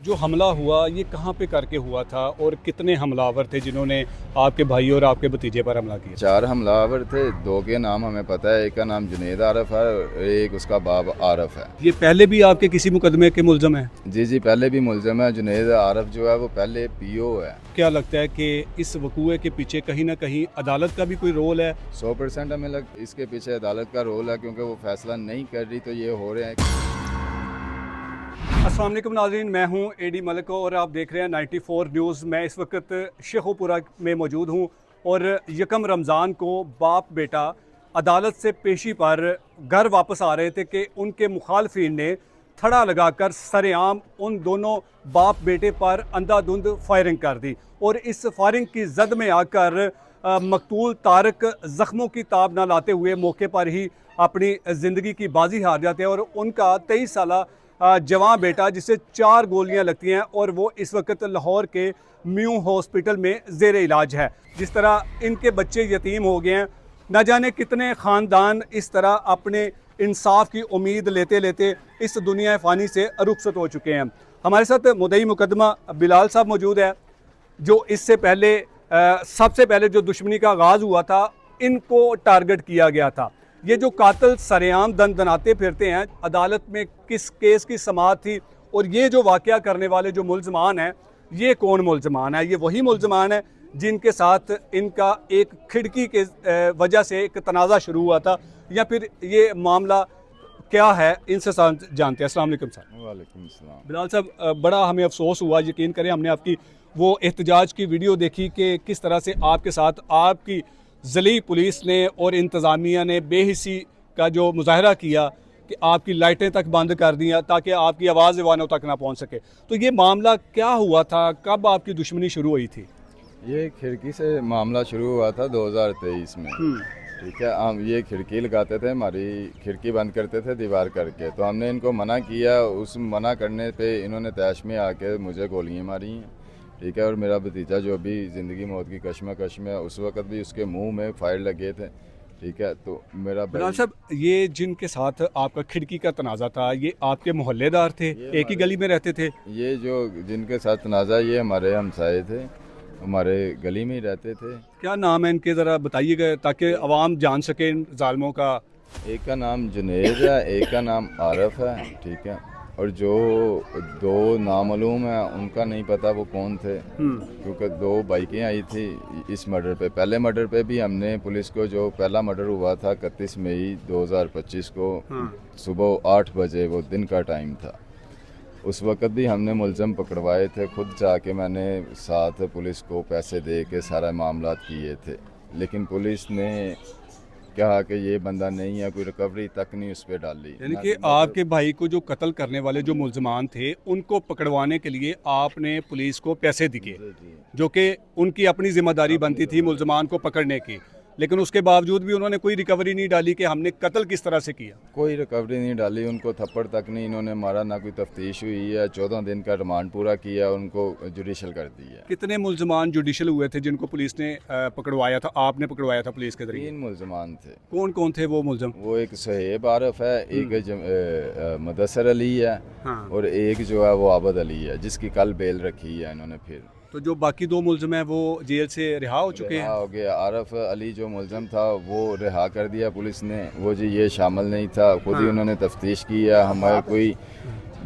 जो हमला हुआ ये कहाँ पे करके हुआ था और कितने हमलावर थे जिन्होंने आपके भाई और आपके भतीजे पर हमला किया? 4 हमलावर थे, 2 के नाम हमें पता है। एक का नाम जुनैद आरफ है और एक उसका बाप आरफ है। ये पहले भी आपके किसी मुकदमे के मुलजम हैं? जी पहले भी मुलजम है। जुनैद आरफ जो है वो पहले पीओ है। क्या लगता है कि इस वकूए के पीछे कहीं ना कहीं अदालत का भी कोई रोल है? 100% हमें इसके पीछे अदालत का रोल है, क्योंकि वो फैसला नहीं कर रही तो ये हो रहे हैं। अस्सलाम वालेकुम नाज़रीन, मैं हूं एडी मलिक और आप देख रहे हैं 94 न्यूज़। मैं इस वक्त शेखुपुरा में मौजूद हूं और यकम रमज़ान को बाप बेटा अदालत से पेशी पर घर वापस आ रहे थे कि उनके मुखालफिन ने थड़ा लगाकर सरेआम उन दोनों बाप बेटे पर अंधाधुंध फायरिंग कर दी और इस फायरिंग की जद में आकर मकतूल तारक ज़ख्मों की ताब न लाते हुए मौके पर ही अपनी ज़िंदगी की बाजी हार जाते हैं और उनका 23 साल जवान बेटा जिसे 4 गोलियां लगती हैं और वो इस वक्त लाहौर के म्यू हॉस्पिटल में ज़ेर इलाज है। जिस तरह इनके बच्चे यतीम हो गए हैं, न जाने कितने ख़ानदान इस तरह अपने इंसाफ की उम्मीद लेते लेते इस दुनिया फ़ानी से रुखसत हो चुके हैं। हमारे साथ मुद्दई मुकदमा बिलाल साहब मौजूद है, जो इससे पहले सबसे पहले जो दुश्मनी का आगाज़ हुआ था इनको टारगेट किया गया था। ये जो कातिल सरेआम दनाते फिरते हैं, अदालत में किस केस की समाअत थी और ये जो वाक़या करने वाले जो मुल्ज़मान हैं, ये कौन मुल्ज़मान है? ये वही मुल्ज़मान है जिनके साथ इनका एक खिड़की के वजह से एक तनाज़ा शुरू हुआ था, या फिर ये मामला क्या है? इनसे जानते हैं। अस्सलाम वालेकुम सर। वालेकुम सलाम। बिलाल साहब, बड़ा हमें अफसोस हुआ, यकीन करें हमने आपकी वो एहतजाज की वीडियो देखी कि किस तरह से आपके साथ आपकी ज़िली पुलिस ने और इंतज़ामिया ने बेहिसी का जो मुजाहरा किया कि आपकी लाइटें तक बंद कर दिया ताकि आपकी आवाज़ दीवानों तक ना पहुंच सके। तो ये मामला क्या हुआ था? कब आपकी दुश्मनी शुरू हुई थी? ये खिड़की से मामला शुरू हुआ था 2023 में। ठीक है, हम ये खिड़की लगाते थे, हमारी खिड़की बंद करते थे दीवार करके, तो हमने इनको मना किया। उस मना करने पे इन्होंने तैश में आके मुझे गोलियां मारी हैं। ठीक है, और मेरा भतीजा जो अभी ज़िंदगी मौत की कश्मकश में है, उस वक्त भी उसके मुंह में फायर लगे थे। ठीक है, तो मेरा बिलाल साहब, ये जिनके साथ आपका खिड़की का तनाज़ा था, ये आपके मोहल्लेदार थे? एक ही गली में रहते थे? ये जो जिनके साथ तनाज़ा, ये हमारे हमसाए थे, हमारे गली में ही रहते थे। क्या नाम है इनके, ज़रा बताइएगा ताकि अवाम जान सके इन जालिमों का। एक का नाम जुनैद है, एक का नाम आरफ है। ठीक है, और जो 2 नामालूम है उनका नहीं पता वो कौन थे, क्योंकि 2 बाइकें आई थी इस मर्डर पे। पहले मर्डर पे भी हमने पुलिस को, जो पहला मर्डर हुआ था 31 मई 2025 को सुबह 8 बजे, वो दिन का टाइम था, उस वक्त भी हमने मुलज़म पकड़वाए थे। खुद जाके मैंने साथ पुलिस को पैसे दे के सारा मामला किए थे, लेकिन पुलिस ने कहा कि ये बंदा नहीं है, कोई रिकवरी तक नहीं उस पर डाली। यानी कि आपके भाई को जो कत्ल करने वाले जो मुल्ज़मान थे उनको पकड़वाने के लिए आपने पुलिस को पैसे दिए, जो कि उनकी अपनी जिम्मेदारी बनती थी मुल्ज़मान को पकड़ने की, लेकिन उसके बावजूद भी उन्होंने कोई रिकवरी नहीं डाली कि हमने कत्ल किस तरह से किया। कोई रिकवरी नहीं डाली, उनको थप्पड़ तक नहीं इन्होंने मारा, ना कोई तफ्तीश हुई है। 14 दिन का रिमांड पूरा किया, उनको जुडिशल कर दिया। कितने मुल्ज़मान जुडिशल हुए थे जिनको पुलिस ने पकड़वाया था, आपने पकड़वाया था पुलिस के जरिए? 3 मुल्ज़मान थे। कौन कौन थे वो मुल्ज़म? वो एक सुहेब आरफ है, एक मुदस्सर अली है, हाँ। और एक जो है वो आबद अली है, जिसकी कल बेल रखी है इन्होंने। फिर तो जो बाकी 2 मुल्ज़म हैं वो जेल से रिहा हो चुके हैं? हो गया। आरफ अली जो मुलज़म था वो रिहा कर दिया पुलिस ने, वो जी ये शामिल नहीं था, खुद ही उन्होंने तफ्तीश की है। हमारे कोई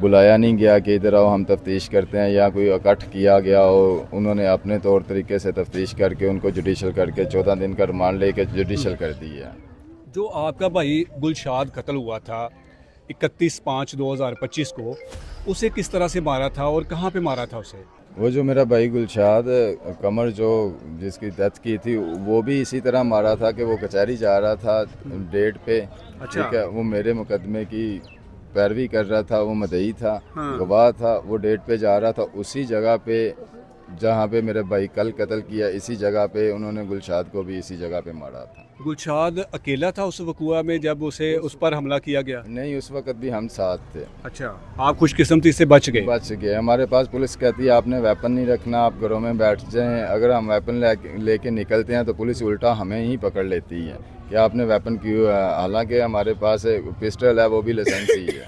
बुलाया नहीं गया कि इधर आओ हम तफ्तीश करते हैं, या कोई इकट्ठ किया गया हो। उन्होंने अपने तौर तरीके से तफ्तीश करके उनको जुडिशल करके 14 दिन का रिमांड लेके जुडिशल कर दिया। जो आपका भाई गुलशाद कत्ल हुआ था 31/5/2025 को, उसे किस तरह से मारा था और कहाँ पे मारा था उसे? वो जो मेरा भाई गुलशाद कमर जो जिसकी डेथ की थी, वो भी इसी तरह मारा था कि वो कचहरी जा रहा था डेट पे। अच्छा। ठीक है, वो मेरे मुकदमे की पैरवी कर रहा था, वो मदई था, हाँ। गवाह था, वो डेट पे जा रहा था। उसी जगह पे जहाँ पे मेरे भाई कल कत्ल किया, इसी जगह पे उन्होंने गुलशाद को भी इसी जगह पे मारा था। गुलशाद अकेला था उस वक़्त में जब उस पर हमला किया गया? नहीं, उस वक्त भी हम साथ थे। अच्छा, आप खुशकिस्मती से बच गए? बच गए। हमारे पास पुलिस कहती है आपने वेपन नहीं रखना, आप घरों में बैठ जाएं। अगर हम वेपन लेके निकलते हैं तो पुलिस उल्टा हमें ही पकड़ लेती है कि आपने वेपन क्यों है। हालांकि हमारे पास पिस्टल है, वो भी लाइसेंस ही है।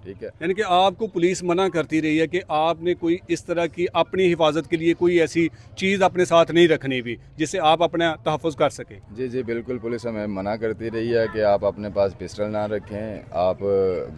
ठीक है। यानी कि आपको पुलिस मना करती रही है कि आपने कोई इस तरह की अपनी हिफाजत के लिए कोई ऐसी चीज़ अपने साथ नहीं रखनी भी जिससे आप अपना तहफ़्फ़ुज़ कर सकें। जी जी बिल्कुल, पुलिस हमें मना करती रही है कि आप अपने पास पिस्टल ना रखें, आप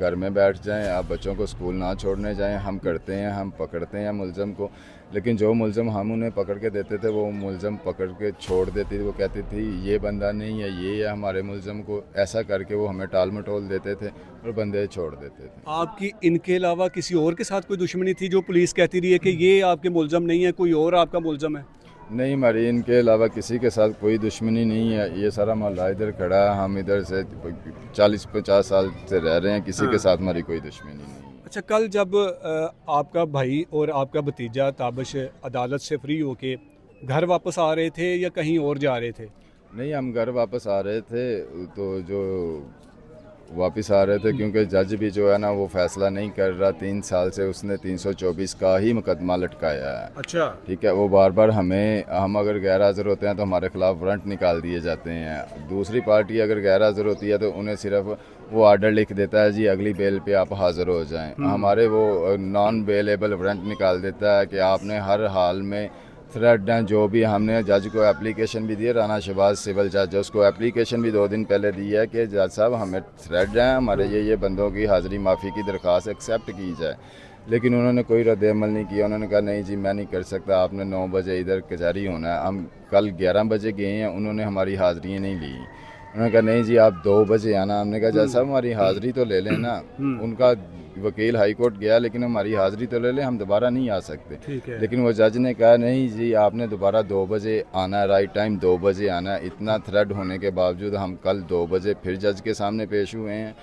घर में बैठ जाएं, आप बच्चों को स्कूल ना छोड़ने जाएं। हम करते हैं, हम पकड़ते हैं मुलज़म को, लेकिन जो मुलज़म हम उन्हें पकड़ के देते थे वो मुलज़म पकड़ के छोड़ देती थी। वो कहती थी ये बंदा नहीं है, ये है हमारे मुलज़म को, ऐसा करके वो हमें टाल मटोल देते थे और बंदे छोड़ देते थे। आपकी इनके अलावा किसी और के साथ कोई दुश्मनी थी जो पुलिस कहती रही है कि ये आपके मुलज़म नहीं है, कोई और आपका मुलज़म है? नहीं, हमारी इनके अलावा किसी के साथ कोई दुश्मनी नहीं है। ये सारा मोहल्ला इधर खड़ा है, हम इधर से 40-50 साल से रह रहे हैं, किसी के साथ हमारी कोई दुश्मनी नहीं है। अच्छा, कल जब आपका भाई और आपका भतीजा ताबिश अदालत से फ्री होके घर वापस आ रहे थे या कहीं और जा रहे थे? नहीं, हम घर वापस आ रहे थे, तो जो वापस आ रहे थे क्योंकि जज भी जो है ना वो फैसला नहीं कर रहा। 3 साल से उसने 324 का ही मुकदमा लटकाया है। अच्छा। ठीक है, वो बार बार हम अगर गैर हाज़िर होते हैं तो हमारे खिलाफ वारंट निकाल दिए जाते हैं। दूसरी पार्टी अगर गैर हाज़िर होती है तो उन्हें सिर्फ वो आर्डर लिख देता है, जी अगली बेल पे आप हाज़िर हो जाएं। हमारे वो नॉन बेलेबल वारंट निकाल देता है कि आपने हर हाल में थ्रेड हैं। जो भी हमने जज को एप्लीकेशन भी दी है, राना शहबाज सिविल जज, उसको एप्लीकेशन भी 2 दिन पहले दी है कि जज साहब हमें थ्रेड हैं, हमारे ये बंदों की हाज़िरी माफ़ी की दरख्वास्त एक्सेप्ट की जाए, लेकिन उन्होंने कोई रद्द अमल नहीं किया। उन्होंने कहा नहीं जी मैं नहीं कर सकता, आपने 9 बजे इधर कचहरी होना है। हम कल 11 बजे गए हैं, उन्होंने हमारी हाज़िरी नहीं ली। उन्होंने कहा नहीं जी आप 2 बजे आना। हमने कहा जज साहब हमारी हाज़िरी तो ले लें ना। उनका वकील हाई कोर्ट गया लेकिन हमारी हाज़िरी तो ले लें, हम दोबारा नहीं आ सकते। ठीक है। लेकिन वो जज ने कहा नहीं जी आपने दोबारा 2 बजे आना है, राइट टाइम 2 बजे आना है। इतना थ्रेड होने के बावजूद हम कल 2 बजे फिर जज के सामने पेश हुए हैं।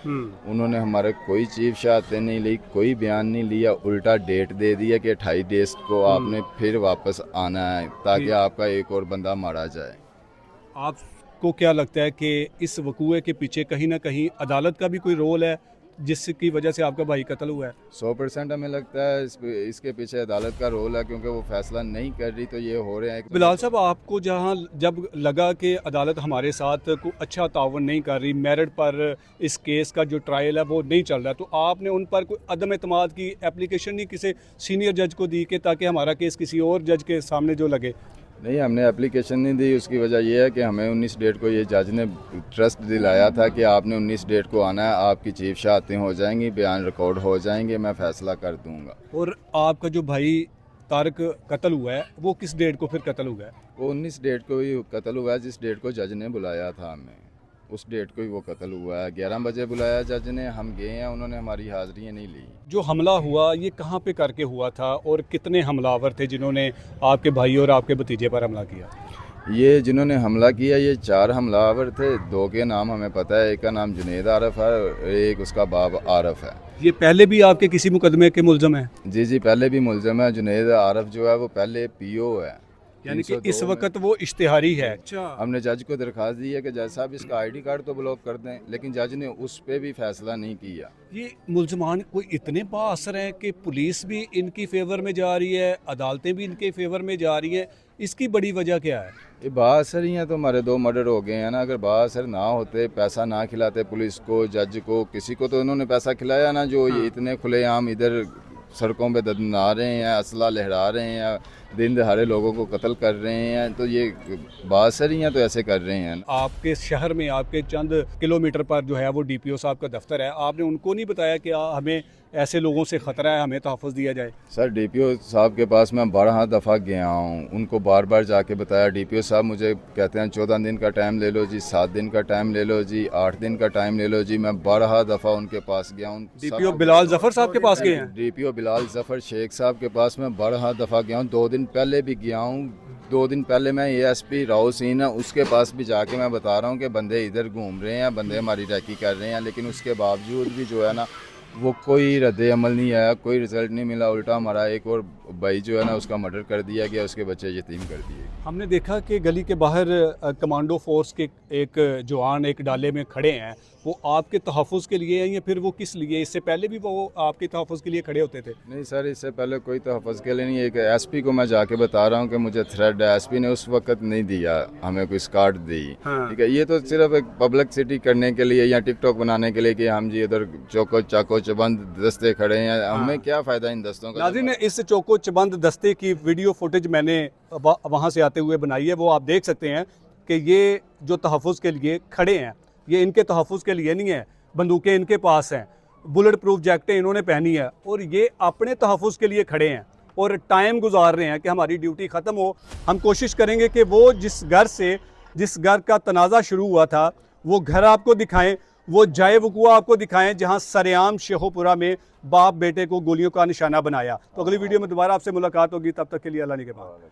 उन्होंने हमारे कोई चीफ शहादतें नहीं ली, कोई बयान नहीं लिया, उल्टा डेट दे दिया कि 28 डेज को आपने फिर वापस आना है ताकि आपका एक और बंदा मारा जाए। आपको क्या लगता है कि इस वकूए के पीछे कहीं ना कहीं अदालत का भी कोई रोल है जिसकी वजह से आपका भाई कत्ल हुआ है? 100% हमें लगता है इसके पीछे अदालत का रोल है, क्योंकि वो फैसला नहीं कर रही तो ये हो रहे हैं। बिलाल साहब, आपको जहां जब लगा कि अदालत हमारे साथ कोई अच्छा तावन नहीं कर रही, मेरिट पर इस केस का जो ट्रायल है वो नहीं चल रहा, तो आपने उन पर कोई अदम एतमाद की एप्लीकेशन नहीं किसी सीनियर जज को दी कि ताकि हमारा केस किसी और जज के सामने जो लगे? नहीं, हमने एप्लीकेशन नहीं दी। उसकी वजह यह है कि हमें 19 डेट को ये जज ने ट्रस्ट दिलाया था कि आपने 19 डेट को आना है, आपकी चीफ शहादतें हो जाएंगी, बयान रिकॉर्ड हो जाएंगे, मैं फ़ैसला कर दूंगा। और आपका जो भाई तारक कत्ल हुआ है वो किस डेट को फिर कत्ल हुआ है? वो 19 डेट को ही कत्ल हुआ है, जिस डेट को जज ने बुलाया था हमें, उस डेट को ही वो कत्ल हुआ है। 11 बजे बुलाया जज ने, हम गए हैं, उन्होंने हमारी हाज़िरियाँ नहीं ली। जो हमला हुआ ये कहाँ पे करके हुआ था और कितने हमलावर थे जिन्होंने आपके भाई और आपके भतीजे पर हमला किया? ये जिन्होंने हमला किया ये 4 हमलावर थे। 2 के नाम हमें पता है, एक का नाम जुनेद आरफ है और एक उसका बाब आरफ है। ये पहले भी आपके किसी मुकदमे के मुलजम हैं? जी जी, पहले भी मुलजम है। जुनेद आरफ जो है वो पहले पीओ है, यानी कि 302 इस वक्त वो इश्तिहारी है। अच्छा। हमने जज को दरख्वास्त दी है कि जज साहब इसका आईडी कार्ड तो ब्लॉक कर दें, लेकिन जज ने उस पर भी फैसला नहीं किया। ये मुलजमान कोई इतने बाअसर हैं कि पुलिस भी इनकी फेवर में जा रही है, अदालतें भी इनके फेवर में जा रही हैं, इसकी बड़ी वजह क्या है? ये बाअसर ही हैं तो हमारे 2 मर्डर हो गए हैं ना। अगर बाअसर ना होते, पैसा ना खिलाते पुलिस को, जज को, किसी को तो उन्होंने पैसा खिलाया ना, जो ये इतने खुलेआम इधर सड़कों पे दंदना रहे हैं, असला लहरा रहे हैं, दिन दहाड़े लोगों को कत्ल कर रहे हैं, तो ये बाअसर ही हैं तो ऐसे कर रहे हैं। आपके शहर में आपके चंद किलोमीटर पर जो है वो डीपीओ साहब का दफ्तर है, आपने उनको नहीं बताया कि हमें ऐसे लोगों से ख़तरा है, हमें तहफ़्फ़ुज़ दिया जाए? सर डीपीओ साहब के पास मैं 12 दफ़ा गया हूँ, उनको बार बार जाके बताया। डीपीओ साहब मुझे कहते हैं 14 दिन का टाइम ले लो जी, 7 दिन का टाइम ले लो जी, 8 दिन का टाइम ले लो जी। मैं 12 दफ़ा उनके पास गया हूँ। डीपीओ बिलाल जफ़र साहब के पास गए हैं? डीपीओ बिलाल जफ़र शेख साहब के पास मैं 12 दफ़ा गया हूँ। 2 दिन पहले भी गया हूँ। 2 दिन पहले मैं एएसपी राव सीन है उसके पास भी जाके मैं बता रहा हूँ कि बंदे इधर घूम रहे हैं, बंदे हमारी रैकी कर रहे हैं, लेकिन उसके बावजूद भी जो है ना वो कोई रद्द अमल नहीं आया, कोई रिज़ल्ट नहीं मिला। उल्टा हमारा एक और भाई जो है ना उसका मर्डर कर दिया गया, उसके बच्चे यतीम कर दिए। हमने देखा कि गली के बाहर कमांडो फोर्स के एक जवान एक डाले में खड़े हैं, वो आपके तहफ़्फ़ुज़ के लिए हैं या फिर वो किस लिए? इससे पहले भी वो आपके तहफ़्फ़ुज़ के लिए खड़े होते थे? नहीं सर, इससे पहले कोई तहफ़्फ़ुज़ के लिए नहीं। एक एसपी को मैं जाके बता रहा हूँ कि मुझे थ्रेड है, एसपी ने उस वक्त नहीं दिया, हमें कोई स्कार्ट दी। ठीक है, ये तो सिर्फ एक पब्लिसिटी करने के लिए या टिकटॉक बनाने के लिए कि हम जी इधर चौको चाको चोको चबंद दस्ते खड़े हैं, हमें क्या फ़ायदा इन दस्तों का। नाज़रीन, इस चौको चबंद दस्ते की वीडियो फुटेज मैंने वहाँ से आते हुए बनाई है, वो आप देख सकते हैं कि ये जो तहफ़्फ़ुज़ के लिए खड़े हैं, ये इनके तहफ़्फ़ुज़ के लिए नहीं है, बंदूकें इनके पास हैं, बुलेट प्रूफ जैकेटें इन्होंने पहनी है और ये अपने तहफ़्फ़ुज़ के लिए खड़े हैं और टाइम गुजार रहे हैं कि हमारी ड्यूटी ख़त्म हो। हम कोशिश करेंगे कि वो जिस घर का तनाज़ा शुरू हुआ था वो घर आपको दिखाएं, वो जाए वक़ुआ आपको दिखाएं जहां सरेआम शेखोपुरा में बाप बेटे को गोलियों का निशाना बनाया। तो अगली वीडियो में दोबारा आपसे मुलाकात होगी, तब तक के लिए अल्लाह निगहबान।